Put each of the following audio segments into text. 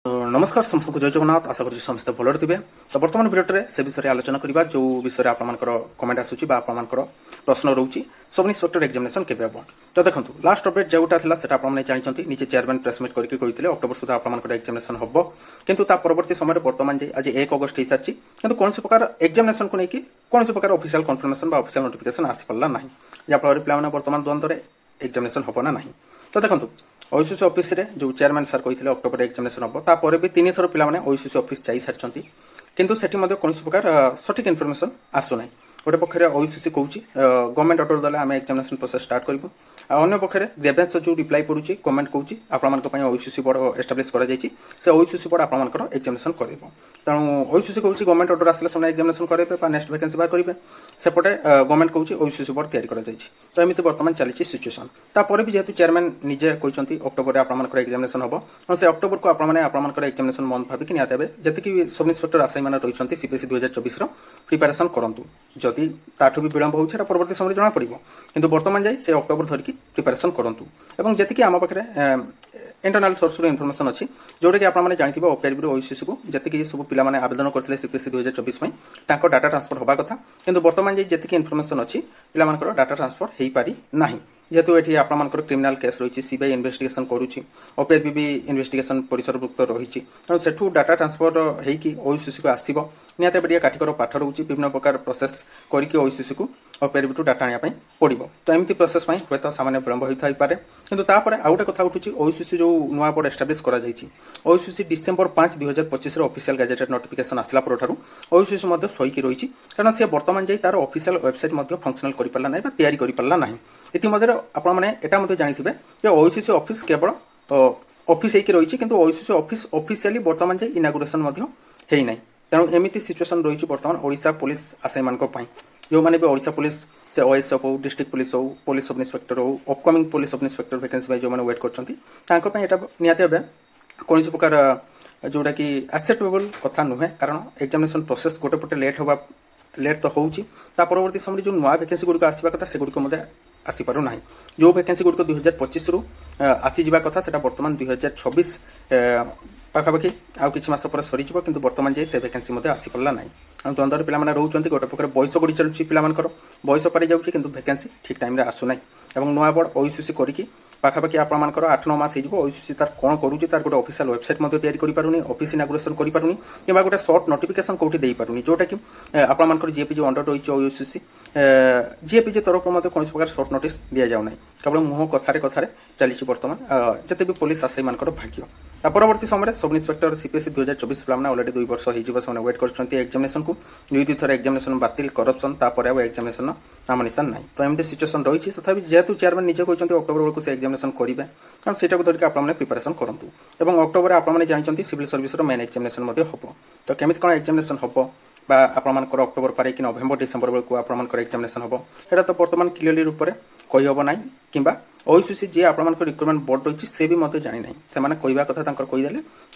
नमस्कार समस्त को जय जगन्नाथ आशा करुँ समस्त भलर थे। तो बर्तमान भिडियो से विषय आलोचना करवा जो विषय आपर कमेंट आसूँ आपर प्रश्न रोचे सब इन्स्पेक्टर एग्जामिनेशन केवे हम। तो देखो लास्ट अपडेट जोटा था से आपने जानते निजे चेयरमैन प्रेसमिट करके कहते अक्टोबर सुधा आपर एग्जामिनेशन हम किंतु परवर्ती समय बर्तमान जाए आज 1 अगस्ट हो सारी कि कौन प्रकार एग्जामिनेशन को लेकिन कौन प्रकार ऑफिशियल कन्फर्मेशन ऑफिशियल नोटिफिकेशन आसीपारा ना जहाँफल पे बर्तमान द्वंद्व एग्जामिनेशन हम ना ना। तो देखो ओएसएससी ऑफिस रे जो चेयरमैन सर कहते अक्टोबर एग्जामिनेशन हम तापर भी 3 थर पे ओएसएससी ऑफिस जा सारी किंतु सेठी कौन प्रकार सठिक इनफर्मेशन आसुना। गोटे पक्षे ओएसएससी कहूँ गवर्नमेंट ऑर्डर देला आम एग्जामिनेशन प्रोसेस स्टार्ट करूँ अन्य पक्षे ग्रेवेन्स जो रिप्लाई पड़ुची गवर्नमेंट कहूँ आपण ओएसएससी बोर्ड एस्टाब्लिश कर ओएसएससी बोर्ड आपर एग्जामिनेशन कर तेणु ओएसएससी कहूँ गवर्नमेंट ऑर्डर आसला से एग्जामिनेशन करेंगे नेक्स्ट वैकेंसी बाहर करेंगे सेपटे गवर्नमेंट कहूँ ओएसएससी बोर्ड तैयारी कर तो एमती बर्तमान चली सिचुएसन तापर भी जेहेतु चेयरमैन निजे कहते अक्टोबर आपर एग्जामिनेशन हम से अक्टोबर को आपर एग्जामिनेशन मंथ भाविक निहत जी सब इन्स्पेक्टर आसाई मैंने रही सीपीएससी 2024 प्रिपेरेसन करूँ जदि ताठू भी विलंब हो परवर्ती समय जना पड़ो किंतु बर्तमान जाए से अक्टोबर धरिकी प्रिपेरेसन करूँ और जी आम पाखे इंटरनाल सोर्स इनफर्मेशन अच्छी जोटा कि आपने जानते ओपीआरबी ओएसएससी को जी सब पिला आवेदन करते सीपीएससी 2024 डाटा ट्रांसफर होगा कथा किंतु बर्तमान जी इनफर्मेशन अच्छी पिला डाटा ट्रांसफर हो पारि ना जेहेतु ये आपर क्रिमिनाल केस रही सीबीआई इन्वेस्टिगेशन करुच्ची ओपीआरबी भी इन्वेस्टिगेशन परिसरभुक्त रही तेणु सेठू डाटा ट्रांसफर होगी ओएसएससी को आसो निहत बढ़िया काठिकर पाठ रोचे विभिन्न प्रकार प्रोसेस करके ओएसएससी को ओपीआरबी डाटा आने पड़ो तो एमती प्रोसेस हे तो सामान्य विलंब होता है किंतु तापर आउ गोटे कथा उठूँ ओएसएससी जो नुआ बोर्ड एस्टाब्लिश कर OSSC December 5 2025 official gazetted notification आसला पर ओएसएससी सहीकि रही कारण सी बर्तमान जाए तार ऑफिशियल वेबसाइट फंक्शनल कर पारा ना तैयारी कर पारा ना इतिमध्य आपने जानते ओएसएससी ऑफिस केवल ऑफिस होकर रही कि ओएसएससी ऑफिस ऑफिशियली बर्तमान जाए इनागुरेशन होना तेणु एमती सिचुएसन रही बर्तमान ओडिशा पुलिस आसाई मानी जो मैंने भी ओडिशा पुलिस से ओएसएफ हो डिस्ट्रिक्ट पुलिस हो पुलिस सब इन्स्पेक्टर हो upcoming police sub inspector vacancy जो मैंने वेट कर निहत कौन प्रकार जोटा कि एक्सेप्टेबल कथा नुहे कारण एग्जामिनेशन प्रोसेस गोटे पटे लेट तो हो परवर्ती समय जो नुआ वैकेंसी गुड़िक आसवा कथा से गुड़िक आसीपार ना जो वैकेंसी गुड़िक 2025 रु आसीजा कथा से बर्तमान 2026 पाखापाखि आउ कि मास पर सरी कि बर्तमान जाए से वैकेंसी आसीपारा ना द्वंद्वर पे रोचे गोटे प्रकार बयस गड़ी चलुची पिलार बयस पारि जाऊँगी कि वैकेंसी ठीक टाइम आसुना और नुआ बोर्ड ओएसएससी करके पाखापाखि आपर 8-9 मास हो ओएसएससी तार कौन करुच्ची तार गोटे ऑफिशियल वेबसाइट तैयारी करें ऑफिस इनागुरेशन करें कि गोटे सर्ट नोटिफिकेशन कौटी दे पारे जोटा कि आपर जीएपी जो अंडर रही ओएसएससी जीएपी तरफ कौन प्रकार सर्ट नोटिस दि जाऊना केवल मुह कथार कथार चली बर्तमान जिते भी पुलिस आसाई मान भाग्य परवर्ती समय सब इन्स्पेक्टर सीपीएससी 2024 पे अलरेडी 2 वर्ष हो वेट कर एग्जामिनेशन को 2 थर एग्जामिनेशन बातिल करप्शन तापर एग्जामिनेशन नाम निशान ना तो एमती सिचुएसन रही तथा जेहेतु चेयरमैन निजे कहते अक्टोबर बेलू से एग्जामिनेशन करेंगे कारण से धरिक आपने प्रिपेरेसन करूँ और अक्टोबर आपने जानते सिविल सर्विस मेन एग्जामिनेशन हम तो केमी कौन एग्जामिनेशन हम आपर अक्टोबर पारे कि नवेम्बर डिसेम्बर बेलू आपर एग्जामिनेशन हम यहाँ तो बर्तमान क्लीयरली रूप से कहीहब ना कि ओएसएससी जी आपर रिक्रुटमेंट बोर्ड रही से भी मत जानी ना से कहवा कथा कहीदे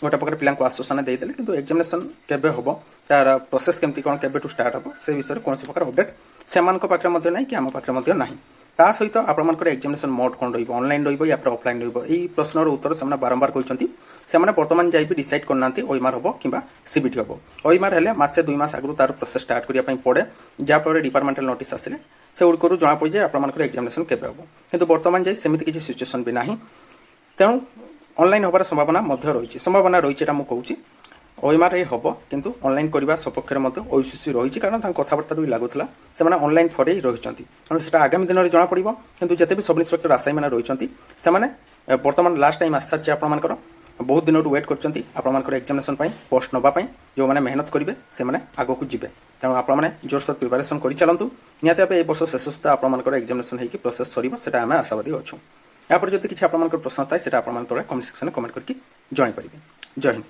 गोटे प्रकार पिला आश्वासन देदेले कि एग्जामिनेशन केवे हम तार प्रोसेस केमती कौन केवे स्टार्ट हम से विषय कौन प्रकार अपडेट से पाखे ना कि आम पाखे ना ता सहित आपर एग्जामिनेशन मोड कौन ऑनलाइन रही ऑफलाइन रही प्रश्नर उत्तर से बारंबार कहते से बर्तमान जाए भी डिसाइड करना ओएमआर हम कि सीबीटी हम ओएमआर है मासे 2 मास आगु तार प्रोसेस स्टार्ट करने पड़े जहाँफल डिपार्टमेंटल नोटिस आसिले से गुड़िक जना पड़ जाए आपर एग्जामिनेशन केवे हम किंतु बर्तमान जाए सेमती किसी सिचुएसन भी ना तेणु ऑनलाइन होबार संभावना रही मुझे ओएमआर हम किंतु ऑनलाइन करने सपक्ष ओएसएससी रही कारण कथबार्ता भी लगुला से ऑनलाइन फरे ही रही तेणु से आगामी दिन में जना पड़ो किंतु जिते भी सब इन्स्पेक्टर आसाई मैंने रही से बर्तमान लास्ट टाइम आस सारी आपर बहुत दिन वेट कर एग्जामिनेशन पोस्ट नापी जो मैंने मेहनत करेंगे से आग को जी तेणु आपने जोरसोर प्रिपेरेसन कर चलतु निहत भाव वर्ष शेष सुधा आपर एग्जामिनेशन होगी प्रोसेस सर आम आशावादी अच्छू यहाँ पर जब किसी आप प्रश्न थाए आप तले कमेंट सेक्शन में कमेंट करके जन पारे। जय हिंद।